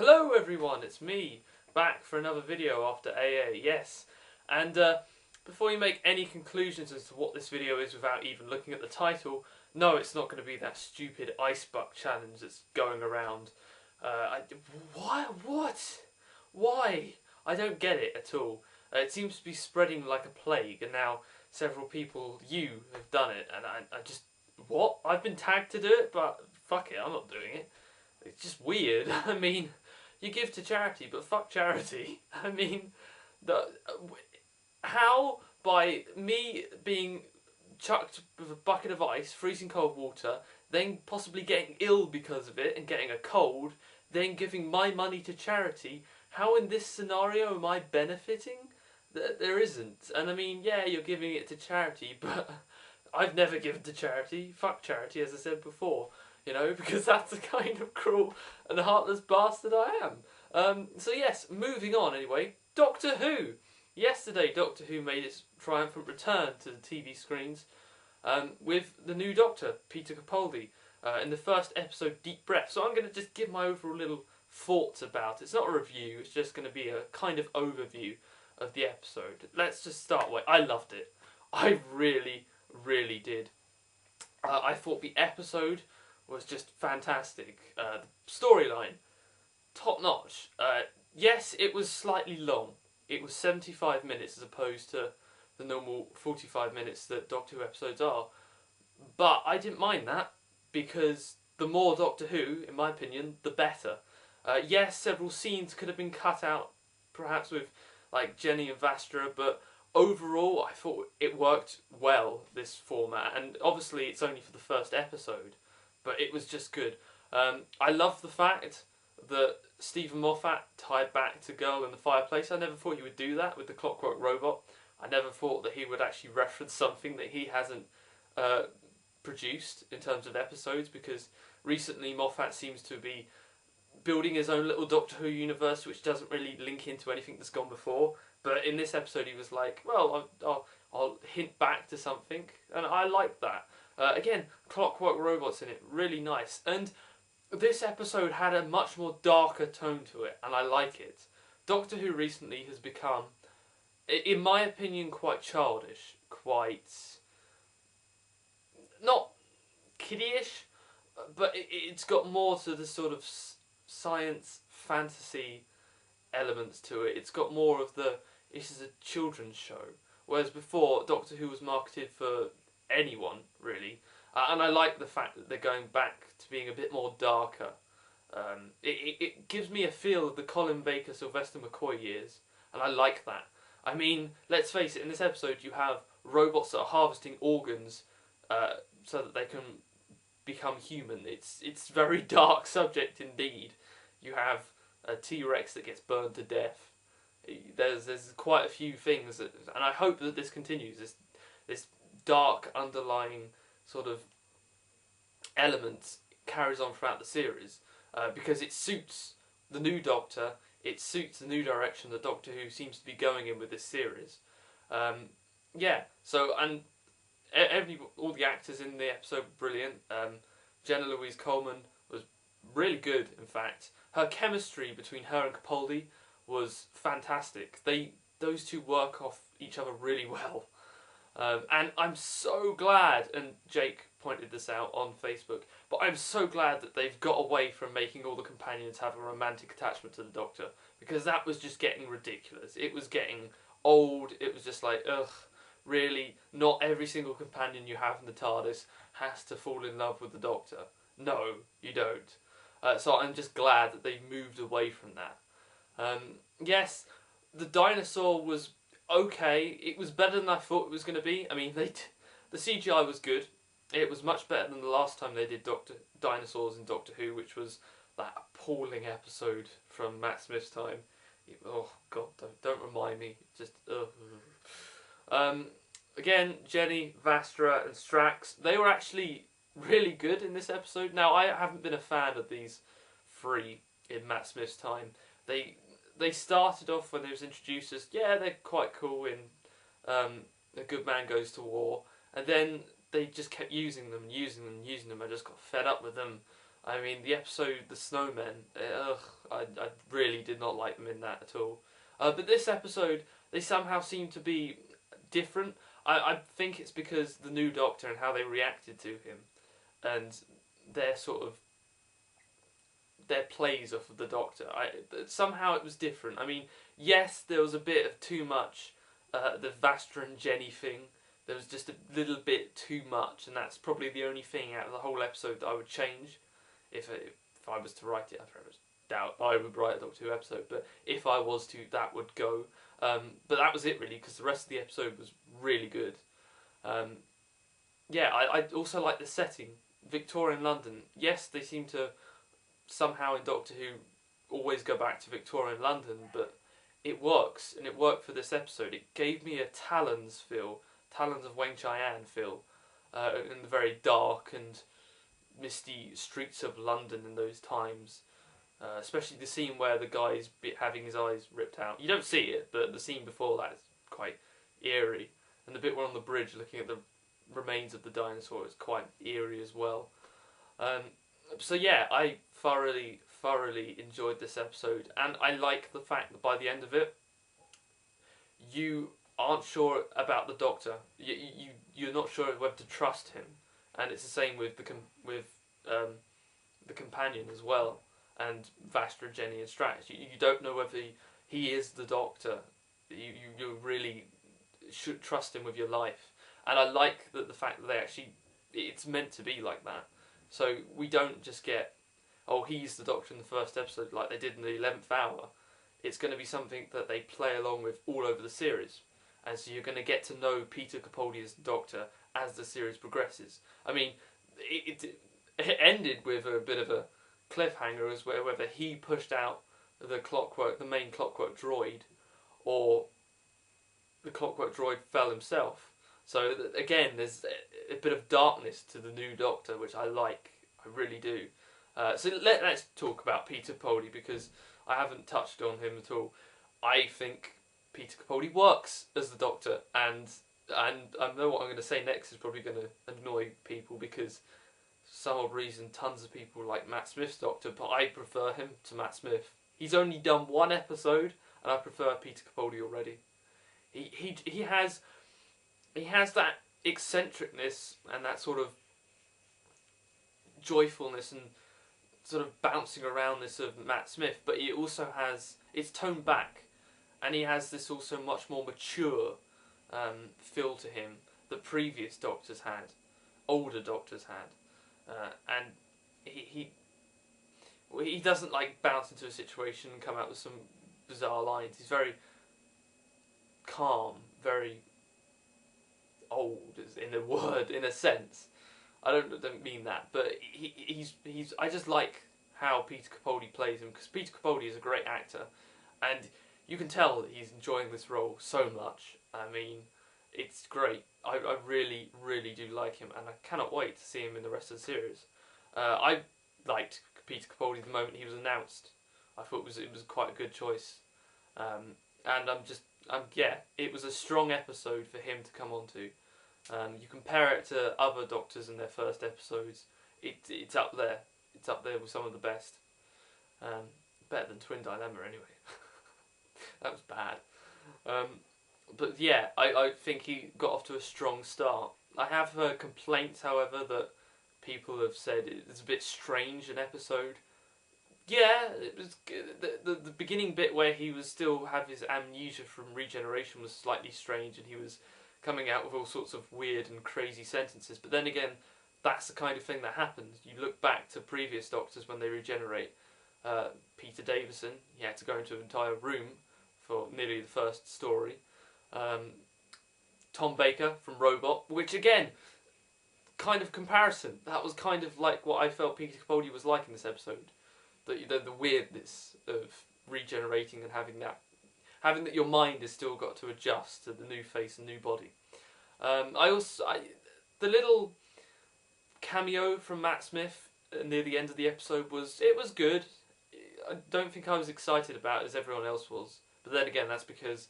Hello everyone, it's me, back for another video after AA, yes. And before you make any conclusions as to what this video is without even looking at the title, no, it's not going to be that stupid ice buck challenge that's going around. What? Why? I don't get it at all. It seems to be spreading like a plague, and now several people, you, have done it, and I just... What? I've been tagged to do it, but fuck it, I'm not doing it. It's just weird. I mean, you give to charity, but fuck charity. I mean, how by me being chucked with a bucket of ice, freezing cold water, then possibly getting ill because of it and getting a cold, then giving my money to charity, how in this scenario am I benefiting? There isn't. And I mean, yeah, you're giving it to charity, but I've never given to charity. Fuck charity, as I said before. You know, because that's the kind of cruel and heartless bastard I am. So yes, moving on anyway. Doctor Who! Yesterday, Doctor Who made its triumphant return to the TV screens with the new Doctor, Peter Capaldi, in the first episode, Deep Breath. So I'm going to just give my overall little thoughts about it. It's not a review, it's just going to be a kind of overview of the episode. Let's just start with, I loved it. I really, really did. I thought the episode was just fantastic. The storyline, top notch. Yes, it was slightly long. It was 75 minutes as opposed to the normal 45 minutes that Doctor Who episodes are. But I didn't mind that, because the more Doctor Who, in my opinion, the better. Yes, several scenes could have been cut out, perhaps with like Jenny and Vastra, but overall I thought it worked well, this format. And obviously it's only for the first episode, but it was just good. I love the fact that Stephen Moffat tied back to Girl in the Fireplace. I never thought he would do that with the Clockwork Robot. I never thought that he would actually reference something that he hasn't produced in terms of episodes, because recently Moffat seems to be building his own little Doctor Who universe, which doesn't really link into anything that's gone before. But in this episode he was like, well, I'll hint back to something, and I like that. Again, Clockwork Robot's in it, really nice. And this episode had a much more darker tone to it, and I like it. Doctor Who recently has become, in my opinion, quite childish, quite... not kiddie-ish, but it's got more to the sort of science fantasy elements to it. It's got more of the, this is a children's show, whereas before Doctor Who was marketed for anyone, really. And I like the fact that they're going back to being a bit more darker. It gives me a feel of the Colin Baker, Sylvester McCoy years, and I like that. I mean, let's face it, in this episode you have robots that are harvesting organs so that they can become human. It's a very dark subject indeed. You have a T-Rex that gets burned to death. There's quite a few things, that, and I hope that this continues. This dark underlying sort of element carries on throughout the series, because it suits the new Doctor. It suits the new direction that Doctor Who seems to be going in with this series. Yeah. So, and all the actors in the episode were brilliant. Jenna Louise Coleman was really good. In fact, her chemistry between her and Capaldi was fantastic. Those two work off each other really well. And I'm so glad, and Jake pointed this out on Facebook, but I'm so glad that they've got away from making all the companions have a romantic attachment to the Doctor, because that was just getting ridiculous. It was getting old. It was just like, ugh, really? Not every single companion you have in the TARDIS has to fall in love with the Doctor. No, you don't. So I'm just glad that they moved away from that. Yes, the dinosaur was okay. It was better than I thought it was going to be. I mean, the CGI was good. It was much better than the last time they did dinosaurs in Doctor Who, which was that appalling episode from Matt Smith's time. Oh God, don't remind me. Just again, Jenny, Vastra, and Strax. They were actually really good in this episode. Now, I haven't been a fan of these three in Matt Smith's time. They started off when they was introduced as, yeah, they're quite cool in A Good Man Goes to War, and then they just kept using them. I just got fed up with them. I mean, the episode The Snowmen, I really did not like them in that at all. But this episode, they somehow seem to be different. I think it's because the new Doctor and how they reacted to him, and their sort of their plays off of the Doctor. Somehow it was different. I mean, yes, there was a bit of too much, the Vastra and Jenny thing. There was just a little bit too much, and that's probably the only thing out of the whole episode that I would change if I was to write it. I doubt I would write a Doctor Who episode, but if I was to, that would go. But that was it really, because the rest of the episode was really good. Yeah, I also like the setting. Victorian London. Yes, they seem to somehow in Doctor Who always go back to Victorian London, but it works, and it worked for this episode. It gave me a Talons feel, Talons of Weng Chian feel, in the very dark and misty streets of London in those times. Especially the scene where the guy's having his eyes ripped out. You don't see it, but the scene before that is quite eerie. And the bit where on the bridge looking at the remains of the dinosaur is quite eerie as well. So yeah, I thoroughly enjoyed this episode, and I like the fact that by the end of it, you aren't sure about the Doctor. You're not sure whether to trust him, and it's the same with the companion as well, and Vastra, Jenny, and Strax. You don't know whether he is the Doctor. You really should trust him with your life, and I like that the fact that they actually it's meant to be like that. So we don't just get, oh, he's the Doctor in the first episode like they did in the 11th hour. It's going to be something that they play along with all over the series. And so you're going to get to know Peter Capaldi as the Doctor as the series progresses. I mean, it ended with a bit of a cliffhanger as whether he pushed out the main Clockwork droid, or the Clockwork droid fell himself. So again, there's a bit of darkness to the new Doctor, which I like. I really do. So let's talk about Peter Capaldi, because I haven't touched on him at all. I think Peter Capaldi works as the Doctor, and I know what I'm going to say next is probably going to annoy people, because for some odd reason tons of people like Matt Smith's Doctor, but I prefer him to Matt Smith. He's only done one episode, and I prefer Peter Capaldi already. He has that eccentricness and that sort of joyfulness and sort of bouncing aroundness of Matt Smith, but he also has, it's toned back, and he has this also much more mature feel to him that previous Doctors had, older Doctors had, and he doesn't like bounce into a situation and come out with some bizarre lines. He's very calm, very old, in a word, in a sense. I don't mean that, but he's. I just like how Peter Capaldi plays him, because Peter Capaldi is a great actor, and you can tell that he's enjoying this role so much. I mean, it's great. I really do like him, and I cannot wait to see him in the rest of the series. I liked Peter Capaldi the moment he was announced. I thought it was quite a good choice, and it was a strong episode for him to come onto. You compare it to other Doctors in their first episodes, it's up there. It's up there with some of the best. Better than Twin Dilemma anyway. That was bad. But yeah, I think he got off to a strong start. I have heard complaints, however, that people have said it's a bit strange an episode. Yeah, it was the beginning bit where he was still have his amnesia from regeneration was slightly strange, and he was coming out with all sorts of weird and crazy sentences. But then again, that's the kind of thing that happens. You look back to previous Doctors when they regenerate. Peter Davison, he had to go into an entire room for nearly the first story. Tom Baker from Robot, which again, kind of comparison. That was kind of like what I felt Peter Capaldi was like in this episode. The weirdness of regenerating and having that your mind has still got to adjust to the new face and new body. The little cameo from Matt Smith near the end of the episode was good. I don't think I was excited about it as everyone else was, but then again, that's because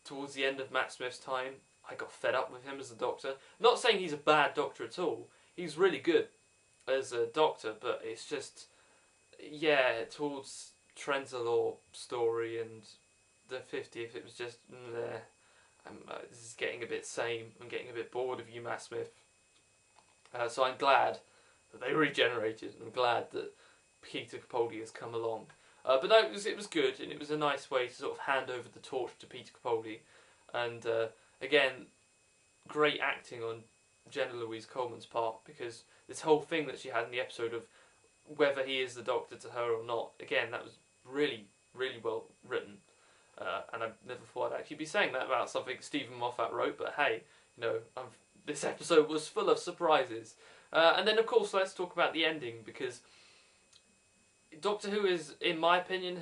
towards the end of Matt Smith's time, I got fed up with him as the Doctor. Not saying he's a bad Doctor at all. He's really good. as a doctor, but it's just, yeah, towards Trenzalore story and the 50th, it was just, nah, this is getting a bit same. I'm getting a bit bored of you, Matt Smith. So I'm glad that they regenerated. I'm glad that Peter Capaldi has come along. But no, it was good, and it was a nice way to sort of hand over the torch to Peter Capaldi. And again, great acting on Jenna Louise Coleman's part, because this whole thing that she had in the episode of whether he is the Doctor to her or not, again, that was really, really well written. And I never thought I'd actually be saying that about something Stephen Moffat wrote, but hey, you know, this episode was full of surprises. And then, of course, let's talk about the ending, because Doctor Who is, in my opinion,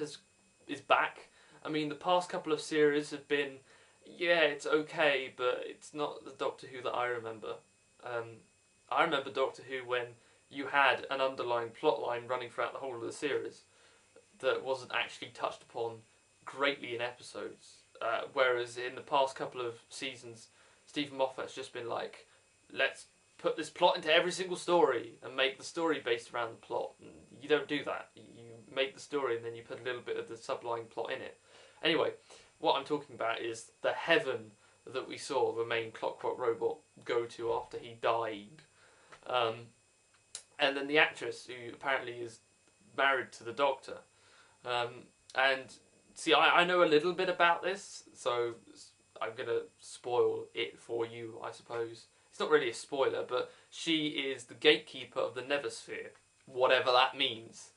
is back. I mean, the past couple of series have been, yeah, it's okay, but it's not the Doctor Who that I remember. I remember Doctor Who when you had an underlying plot line running throughout the whole of the series that wasn't actually touched upon greatly in episodes. Whereas in the past couple of seasons, Stephen Moffat's just been like, let's put this plot into every single story and make the story based around the plot. And you don't do that. You make the story and then you put a little bit of the subline plot in it. Anyway, what I'm talking about is the heaven that we saw the main Clockwork Robot go to after he died. And then the actress, who apparently is married to the Doctor. And see, I know a little bit about this, so I'm going to spoil it for you, I suppose. It's not really a spoiler, but she is the gatekeeper of the Neversphere, whatever that means.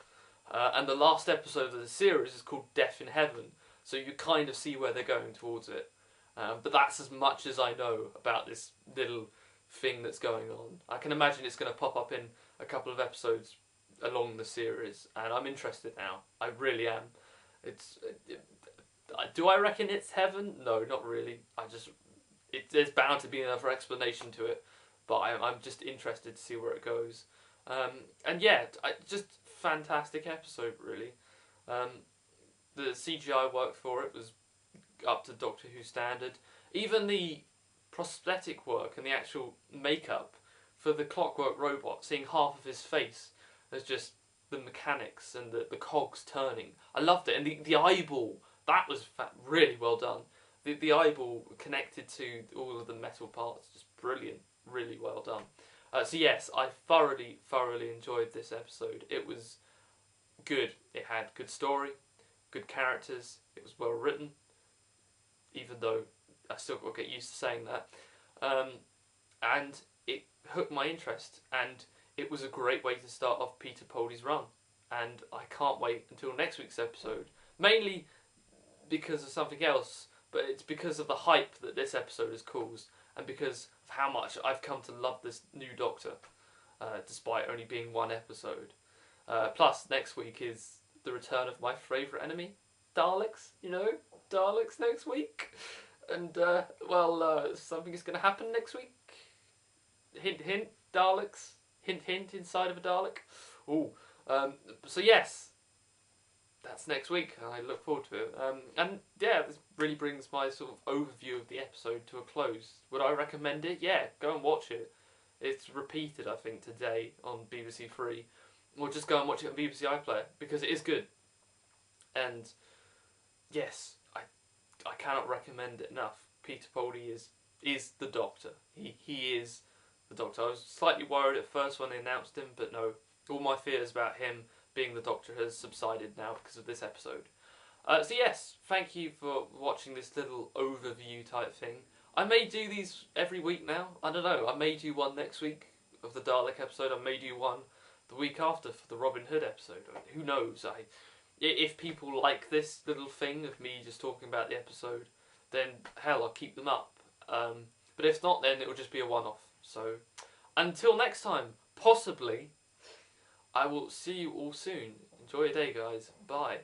And the last episode of the series is called Death in Heaven, so you kind of see where they're going towards it. But that's as much as I know about this little thing that's going on. I can imagine it's going to pop up in a couple of episodes along the series, and I'm interested now. I really am. Do I reckon it's heaven? No, not really. There's bound to be another explanation to it, but I'm just interested to see where it goes. And yeah, just fantastic episode, really. The CGI work for it was up to Doctor Who standard. Even the prosthetic work and the actual makeup for the Clockwork Robot, seeing half of his face as just the mechanics and the cogs turning. I loved it. And the eyeball, that was really well done. The eyeball connected to all of the metal parts, just brilliant. Really well done. So yes, I thoroughly enjoyed this episode. It was good. It had good story, good characters. It was well written, even though I still got to get used to saying that. And it hooked my interest, and it was a great way to start off Peter Capaldi's run. And I can't wait until next week's episode. Mainly because of something else, but it's because of the hype that this episode has caused, and because of how much I've come to love this new Doctor, despite only being one episode. Plus, next week is the return of my favourite enemy, Daleks. You know, Daleks next week. And, something is going to happen next week. Hint, hint, Daleks. Hint, hint, inside of a Dalek. Ooh. So yes, that's next week. I look forward to it. And yeah, this really brings my sort of overview of the episode to a close. Would I recommend it? Yeah, go and watch it. It's repeated, I think, today on BBC Three. Or just go and watch it on BBC iPlayer, because it is good. And yes, I cannot recommend it enough. Peter Capaldi is the Doctor. He is the Doctor. I was slightly worried at first when they announced him, but no, all my fears about him being the Doctor has subsided now because of this episode. So yes, thank you for watching this little overview type thing. I may do these every week now. I don't know. I may do one next week of the Dalek episode. I may do one the week after for the Robin Hood episode. Who knows? If people like this little thing of me just talking about the episode, then hell, I'll keep them up. But if not, then it will just be a one-off. So until next time, possibly, I will see you all soon. Enjoy your day, guys. Bye.